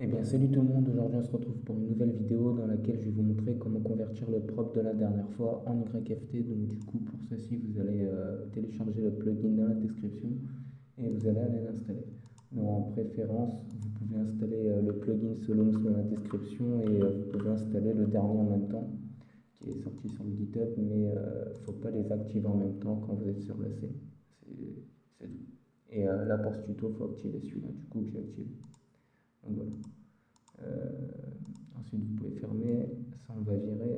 Eh bien, salut tout le monde, aujourd'hui on se retrouve pour une nouvelle vidéo dans laquelle je vais vous montrer comment convertir le prop de la dernière fois en YFT. Donc du coup, pour ceci, vous allez télécharger le plugin dans la description et vous allez aller l'installer. Donc, en préférence, vous pouvez installer le plugin Solums dans la description et vous pouvez installer le dernier en même temps qui est sorti sur le GitHub, mais il ne faut pas les activer en même temps quand vous êtes sur la scène. C'est tout. Et là pour ce tuto, il faut activer celui-là, du coup que j'ai activé. Donc voilà. Euh, Ensuite, vous pouvez fermer, ça on va virer.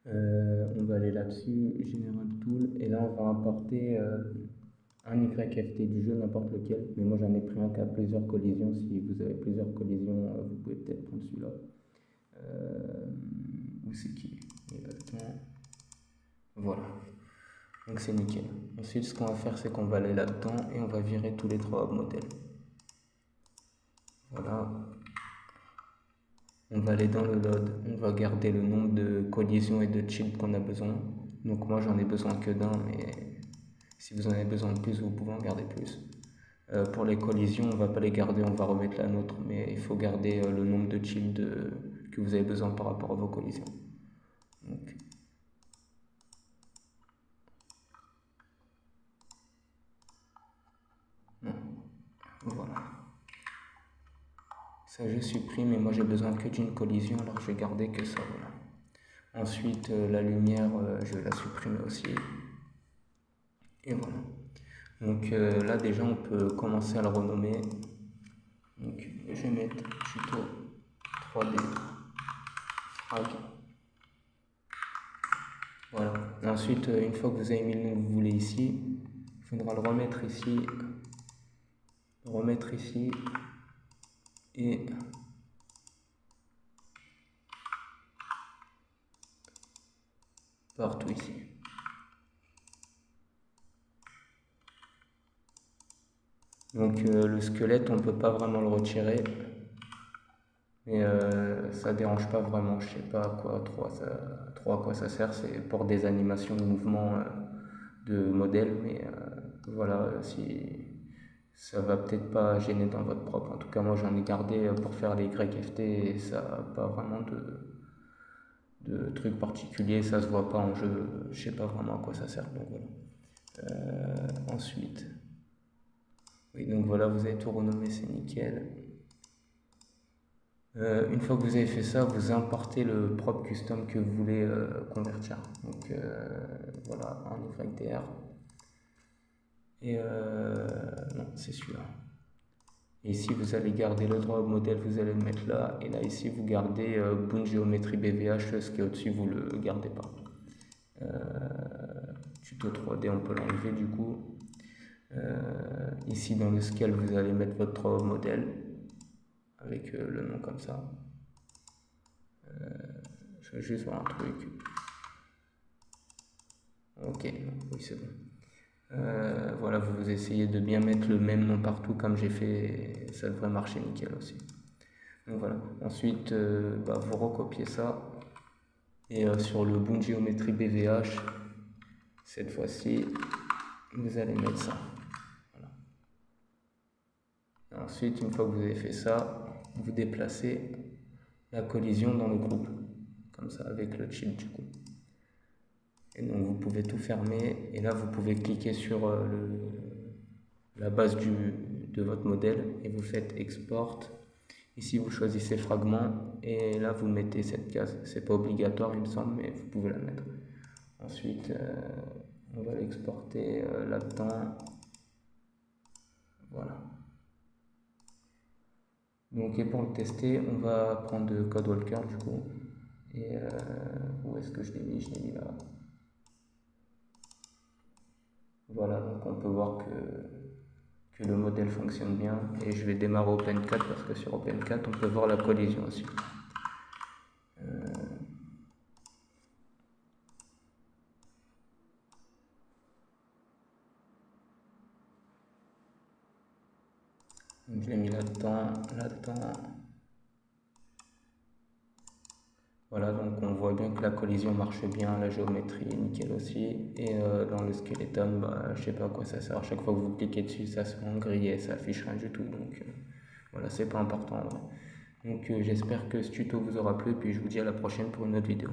On va aller là-dessus, General Tool, et là on va importer un YFT du jeu, n'importe lequel, mais moi j'en ai pris un qui a plusieurs collisions. Si vous avez plusieurs collisions, vous pouvez peut-être prendre celui-là. Où c'est qui? Voilà, donc c'est nickel. Ensuite, ce qu'on va faire, c'est qu'on va aller là-dedans et on va virer tous les trois modèles. Voilà, on va aller dans le load, on va garder le nombre de collisions et de chips qu'on a besoin. Donc moi j'en ai besoin que d'un, mais si vous en avez besoin de plus, vous pouvez en garder plus. Pour les collisions, on va pas les garder, on va remettre la nôtre, mais il faut garder le nombre de chips que vous avez besoin par rapport à vos collisions. Donc, voilà. Ça je supprime, et moi j'ai besoin que d'une collision, alors je vais garder que ça. Voilà. Ensuite, la lumière, je vais la supprimer aussi. Et voilà. Donc là déjà on peut commencer à le renommer. Donc je vais mettre tuto 3D frag. Voilà. Et ensuite, une fois que vous avez mis le nom que vous voulez ici, il faudra le remettre ici et partout ici. Donc le squelette, on ne peut pas vraiment le retirer, mais ça dérange pas vraiment. Je sais pas à quoi trop à quoi ça sert. C'est pour des animations de mouvement de modèle, mais voilà, si ça va peut-être pas gêner dans votre propre. En tout cas, moi j'en ai gardé pour faire les YFT et ça n'a pas vraiment de trucs particuliers, ça se voit pas en jeu, je sais pas vraiment à quoi ça sert. Donc voilà. Ensuite, oui, donc voilà, vous avez tout renommé, c'est nickel. Une fois que vous avez fait ça, vous importez le prop custom que vous voulez convertir. Donc voilà, en YDR. Et non, c'est celui-là. Et ici, vous allez garder le droit au modèle, vous allez le mettre là. Et là, ici, vous gardez Boon Géométrie BVH, ce qui est au-dessus, vous le gardez pas. Tuto 3D, on peut l'enlever du coup. Ici, dans le scale, vous allez mettre votre modèle avec le nom comme ça. Je vais juste voir un truc. Ok, oui, c'est bon. Voilà, vous essayez de bien mettre le même nom partout comme j'ai fait, ça devrait marcher nickel aussi. Donc voilà, ensuite vous recopiez ça et sur le Boon Géométrie BVH, cette fois-ci, vous allez mettre ça. Voilà. Ensuite, une fois que vous avez fait ça, vous déplacez la collision dans le groupe, comme ça, avec le chip du coup. Et donc vous pouvez tout fermer et là vous pouvez cliquer sur la base de votre modèle et vous faites export. Ici vous choisissez fragment et là vous mettez cette case. C'est pas obligatoire il me semble, mais vous pouvez la mettre. Ensuite on va l'exporter là-dedans. Voilà. Donc et pour le tester, on va prendre CodeWalker du coup. Et où est-ce que je l'ai mis? Je l'ai mis là. Voilà, donc on peut voir que le modèle fonctionne bien. Et je vais démarrer Open4 parce que sur Open4 on peut voir la collision aussi. Donc je l'ai mis là-dedans, là-dedans. Voilà, donc on voit bien que la collision marche bien, la géométrie est nickel aussi. Et dans le skeleton, bah, je sais pas à quoi ça sert. À chaque fois que vous cliquez dessus, ça se met en gris et ça affiche rien du tout. Donc voilà, c'est pas important en vrai. Donc j'espère que ce tuto vous aura plu, puis je vous dis à la prochaine pour une autre vidéo.